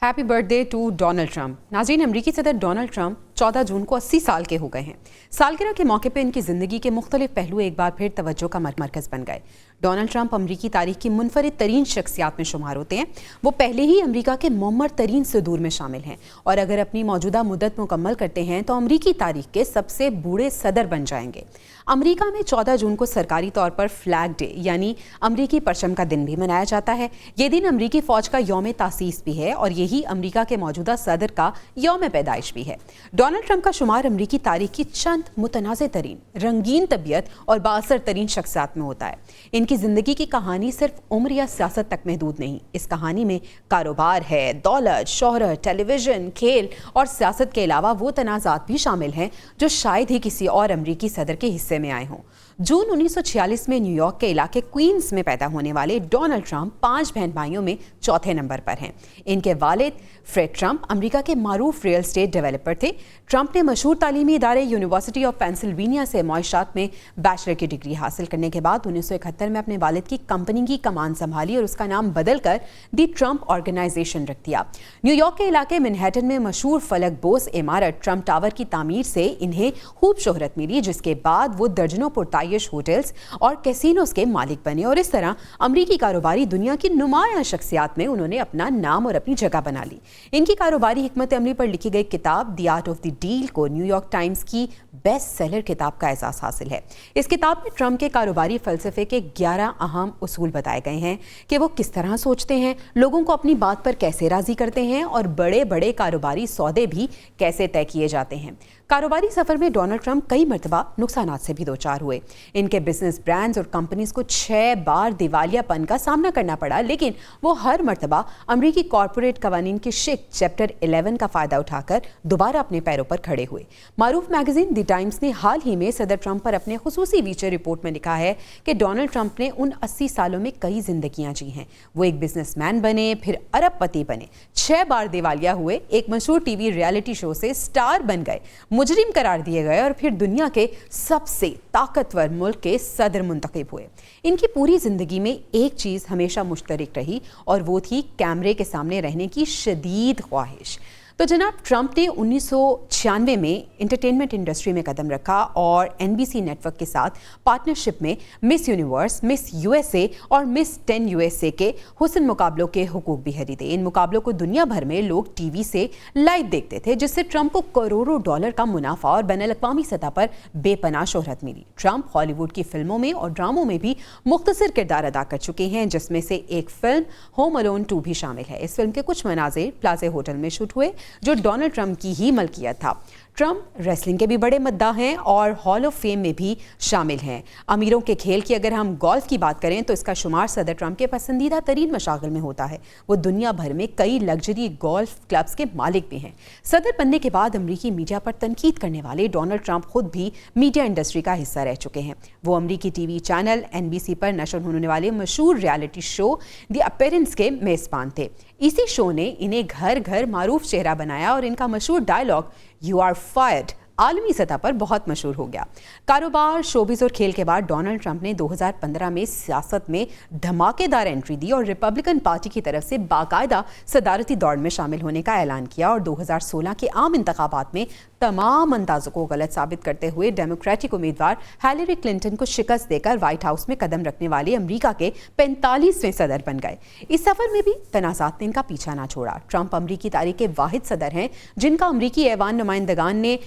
Happy birthday to Donald Trump. नाज़रीन, अमरीकी सदर डोनाल्ड ट्रंप 14 जून को 80 साल के हो गए हैं। सालगिरह के मौके पर इनकी ज़िंदगी के मुख्तलिफ पहलू एक बार फिर तवज्जो का मरकज़ बन गए। डोनाल्ड ट्रंप अमरीकी तारीख की मुनफरिद तरीन शख्सियात में शुमार होते हैं। वो पहले ही अमरीका के मुअम्मर तरीन सदूर में शामिल हैं और अगर अपनी मौजूदा मुद्दत मुकम्मल करते हैं तो अमरीकी तारीख के सबसे बूढ़े सदर बन जाएंगे। अमरीका में 14 जून को सरकारी तौर पर फ्लैग डे यानी अमरीकी परचम का दिन भी मनाया जाता है। ये दिन अमरीकी फ़ौज का यौम तासीस भी है और यही अमरीका के मौजूदा सदर का यौम पैदाइश भी है। डोनाल्ड ट्रंप का शुमार अमरीकी तारीख की चंद मुतनाज़ तरीन, रंगीन तबीयत और बाअसर तरीन शख्सियात में होता है। इनकी ज़िंदगी की कहानी सिर्फ उम्र या सियासत तक महदूद नहीं, इस कहानी में कारोबार है, दौलत, शोहरत, टेलीविज़न, खेल और सियासत के अलावा वो तनाज़ात भी शामिल हैं जो शायद ही किसी और अमरीकी सदर के हिस्से में आए हों। जून 1946 में न्यूयॉर्क के इलाके क्वींस में पैदा होने वाले डोनाल्ड ट्रंप 5 बहन भाइयों में चौथे नंबर पर हैं। इनके वालिद फ्रेड ट्रंप अमेरिका के मारूफ रियल एस्टेट डेवलपर थे। ट्रंप ने मशहूर तालीमी इदारे यूनिवर्सिटी ऑफ पेंसिल्वेनिया से मॉइशात में बैचलर की डिग्री हासिल करने के बाद 1971 में अपने वालिद की कंपनी की कमान संभाली और उसका नाम बदलकर दी ट्रंप ऑर्गेनाइजेशन रख दिया। न्यूयॉर्क के इलाके मैनहट्टन में मशहूर फलक बोस इमारत ट्रंप टावर की तामीर से इन्हें खूब शोहरत मिली, जिसके बाद वो दर्जनों पुरतायश होटल्स और कैसीनोस के मालिक बने और इस तरह अमरीकी कारोबारी दुनिया की नुमाया शख्सियात में उन्होंने अपना नाम और अपनी जगह बना ली। इनकी कारोबारी हिकमत अमली पर लिखी गई किताब the art of the deal को न्यूयॉर्क टाइम्स की बेस्ट सेलर किताब का एजाज हासिल है। इस किताब में ट्रंप के कारोबारी फलसफे के 11 अहम उसूल बताए गए हैं कि वो किस तरह सोचते हैं, लोगों को अपनी बात पर कैसे राजी करते हैं और बड़े बड़े कारोबारी सौदे भी कैसे तय किए जाते हैं। कारोबारी सफर में डोनाल्ड ट्रंप कई मरतबा नुकसानात से भी दो चार हुए। इनके बिजनेस ब्रांड्स और कंपनीज को 6 बार दिवालियापन का सामना करना पड़ा, लेकिन वो हर मरतबा अमरीकी कॉर्पोरेट कवानीन की शिक चैप्टर 11 का फायदा उठाकर दोबारा अपने पैरों पर खड़े हुए। मारूफ मैगजीन द टाइम्स ने हाल ही में सदर ट्रंप पर अपने खुसूसी फीचर रिपोर्ट में लिखा है कि डोनाल्ड ट्रंप ने उन 80 सालों में कई जिंदगियां जी हैं। वो एक बिजनेसमैन बने, फिर अरबपति बने, 6 बार दिवालिया हुए, एक मशहूर टीवी रियलिटी शो से स्टार बन गए, मुजरिम करार दिए गए और फिर दुनिया के सबसे ताकतवर मुल्क के सदर मुंतखब हुए। इनकी पूरी जिंदगी में एक चीज हमेशा मुश्तरक रही और वो थी कैमरे के सामने रहने की शदीद ख्वाहिश। तो जनाब ट्रंप ने 1996 में इंटरटेनमेंट इंडस्ट्री में कदम रखा और एनबीसी नेटवर्क के साथ पार्टनरशिप में मिस यूनिवर्स, मिस यूएसए और मिस 10 यूएसए के हुस्न मुकाबलों के हुकूक भी खरीदे। इन मुकाबलों को दुनिया भर में लोग टीवी से लाइव देखते थे, जिससे ट्रंप को करोड़ों डॉलर का मुनाफा और बैनुल-अक़वामी सतह पर बेपनाह शोहरत मिली। ट्रंप हॉलीवुड की फिल्मों में और ड्रामों में भी मुख्तसर किरदार अदा कर चुके हैं, जिसमें से एक फिल्म होम अलोन 2 भी शामिल है। इस फिल्म के कुछ मनाज़िर प्लाज़ा होटल में शूट हुए जो डोनाल्ड ट्रंप की ही मलकियत था। ट्रंप रेसलिंग के भी बड़े मद्दाह हैं और हॉल ऑफ फेम में भी शामिल हैं। अमीरों के खेल की अगर हम गोल्फ की बात करें तो इसका शुमार सदर ट्रंप के पसंदीदा तरीन मशागिल में होता है। वो दुनिया भर में कई लग्जरी गोल्फ क्लब्स के मालिक भी हैं। सदर बनने के बाद अमरीकी मीडिया पर तनकीद करने वाले डोनाल्ड ट्रंप खुद भी मीडिया इंडस्ट्री का हिस्सा रह चुके हैं। वो अमरीकी टीवी चैनल एनबीसी पर नशर होने वाले मशहूर रियलिटी शो द अपीयरेंस के मेज़बान थे। इसी शो ने इन्हें घर घर मारूफ चेहरा बनाया और इनका मशहूर डायलॉग "यू आर फायर्ड" आलमी सतह पर बहुत मशहूर हो गया। कारोबार, शोबिज़ और खेल के बाद डोनाल्ड ट्रंप ने 2015 में सियासत में धमाकेदार एंट्री दी और रिपब्लिकन पार्टी की तरफ से बाकायदा सदारती दौड़ में शामिल होने का ऐलान किया और 2016 के आम इंतखाबात में तमाम अंदाजों को गलत साबित करते हुए डेमोक्रेटिक उम्मीदवार हिलरी क्लिंटन को शिकस्त देकर व्हाइट हाउस में कदम रखने वाले अमेरिका के 45वें सदर बन गए। इस सफर में भी तनाज़ात ने इनका पीछा ना छोड़ा। ट्रंप अमरीकी तारीख के वाहिद सदर हैं जिनका अमरीकी ऐवान नुमाइंदगान ने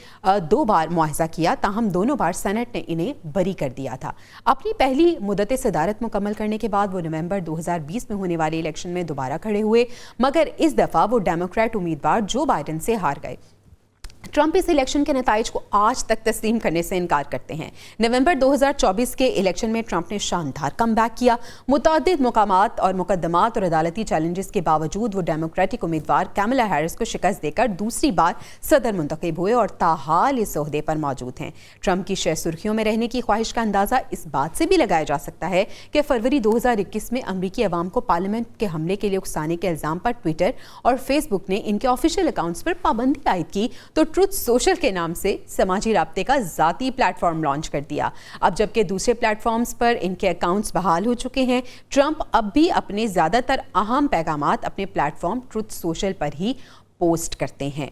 2 बार मुआहजा किया, ताहम दोनों बार सेनेट ने इन्हें बरी कर दिया था। अपनी पहली मुद्दत सदारत मुकम्मल करने के बाद वो नवंबर 2020 में होने वाले इलेक्शन में दोबारा खड़े हुए, मगर इस दफ़ा वो डेमोक्रेट उम्मीदवार जो बाइडेन से हार गए। ट्रंप इस इलेक्शन के नताइज को आज तक तस्लीम करने से इनकार करते हैं। नवंबर 2024 के इलेक्शन में ट्रंप ने शानदार कमबैक किया। मुतअद्दिद मुकामात और मुकदमात और अदालती चैलेंजेस के बावजूद वो डेमोक्रेटिक उम्मीदवार कैमला हैरिस को शिकस्त देकर दूसरी बार सदर मुंतखब हुए और ताहाल इस ओहदे पर मौजूद हैं। ट्रंप की शह सुर्खियों में रहने की ख्वाहिश का अंदाज़ा इस बात से भी लगाया जा सकता है कि फरवरी 2021 में अमरीकी अवाम को पार्लियामेंट के हमले के लिए उकसाने के इल्ज़ाम पर ट्विटर और फेसबुक ने इनके ऑफिशियल अकाउंट्स पर पाबंदी आयद की तो ट्रुथ सोशल के नाम से समाजी राब्ते का ज़ाती प्लेटफॉर्म लॉन्च कर दिया। अब जबकि दूसरे प्लेटफॉर्म्स पर इनके अकाउंट्स बहाल हो चुके हैं, ट्रंप अब भी अपने ज़्यादातर अहम पैगामात अपने प्लेटफॉर्म ट्रुथ सोशल पर ही पोस्ट करते हैं।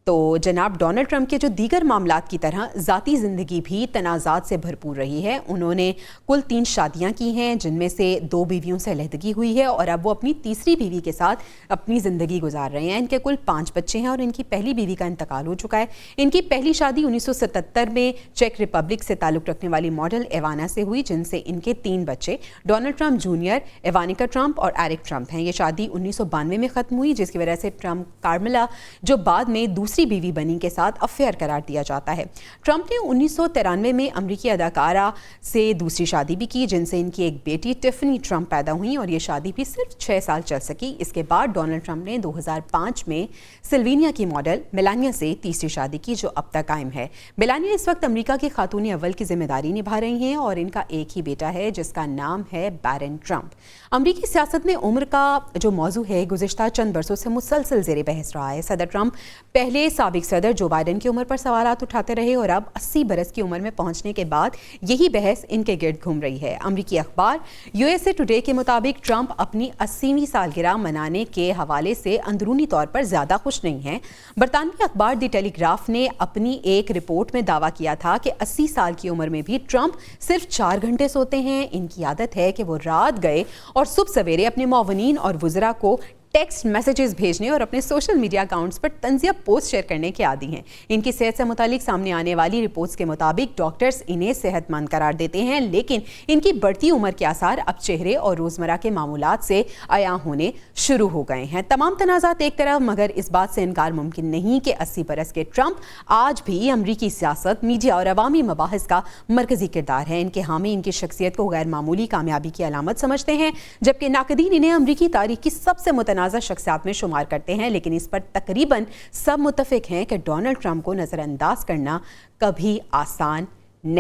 तो जनाब डोनाल्ड ट्रंप के जो दीगर मामलात की तरह ज़ाती ज़िंदगी भी तनाज़ात से भरपूर रही है। उन्होंने कुल 3 शादियां की हैं, जिनमें से 2 बीवियों से अलहदगी हुई है और अब वो अपनी तीसरी बीवी के साथ अपनी ज़िंदगी गुजार रहे हैं। इनके कुल 5 बच्चे हैं और इनकी पहली बीवी का इंतकाल हो चुका है। इनकी पहली शादी 1977 में चेक रिपब्लिक से ताल्लुक़ रखने वाली मॉडल एवाना से हुई, जिनसे इनके 3 बच्चे डोनाल्ड ट्रंप जूनियर, एवानिका ट्रंप और एरिक ट्रंप हैं। ये शादी 1992 में ख़त्म हुई, जिसकी वजह से ट्रंप कार्मेला, जो बाद में दूसरी बीवी बनी, के साथ अफेयर करार दिया जाता है। ट्रंप ने 1993 में अमरीकी अदाकारा से दूसरी शादी भी की, जिनसे इनकी एक बेटी टिफनी ट्रंप पैदा हुई और ये शादी भी सिर्फ 6 साल चल सकी। इसके बाद डोनाल्ड ट्रंप ने 2005 में सिल्वेनिया की मॉडल मेलानिया से तीसरी शादी की, जो अब तक कायम है। मेलानिया इस वक्त अमरीका की खातून अव्वल की जिम्मेदारी निभा रही हैं और इनका एक ही बेटा है, जिसका नाम है बैरन ट्रंप। अमरीकी सियासत में उम्र का जो मौजू है, गुज़िश्ता चंद बरसों से मुसलसल ज़ेर बहस रहा है। सदर ट्रंप पहले साबिक सदर जो बाइडेन की उम्र पर सवालात उठाते रहे और अब 80 बरस की उम्र में पहुंचने के बाद यही बहस इनके गिर्द घूम रही है। अमरीकी अखबार यूएसए टुडे के मुताबिक ट्रंप अपनी 80वीं सालगिरह मनाने के हवाले से अंदरूनी तौर पर ज़्यादा खुश नहीं हैं। बरतानवी अखबार द टेलीग्राफ ने अपनी एक रिपोर्ट में दावा किया था कि 80 साल की उम्र में भी ट्रंप सिर्फ 4 घंटे सोते हैं। इनकी आदत है कि वो रात गए और सुबह सवेरे अपने मुआवनीन और वुज़रा को टेक्स्ट मैसेजेस भेजने और अपने सोशल मीडिया अकाउंट्स पर तंज़िया पोस्ट शेयर करने के आदी हैं। इनकी सेहत से मुतालिक सामने आने वाली रिपोर्ट्स के मुताबिक डॉक्टर्स इन्हें सेहतमंद करार देते हैं, लेकिन इनकी बढ़ती उम्र के आसार अब चेहरे और रोज़मर्रा के मामूलात से आया होने शुरू हो गए हैं। तमाम तनाज़ात एक तरफ, मगर इस बात से इनकार मुमकिन नहीं कि 80 बरस के ट्रंप आज भी अमरीकी सियासत, मीडिया और अवामी मबाहिस का मरकजी किरदार है। इनके हामी इनकी शख्सियत को गैर मामूली कामयाबी की अलामत समझते हैं, जबकि नाकदीन इन्हें अमरीकी तारीख की सबसे मुतनाज़ा शख्सियात में शुमार करते हैं। लेकिन इस पर तकरीबन सब मुत्तफिक हैं कि डोनाल्ड ट्रंप को नज़रअंदाज करना कभी आसान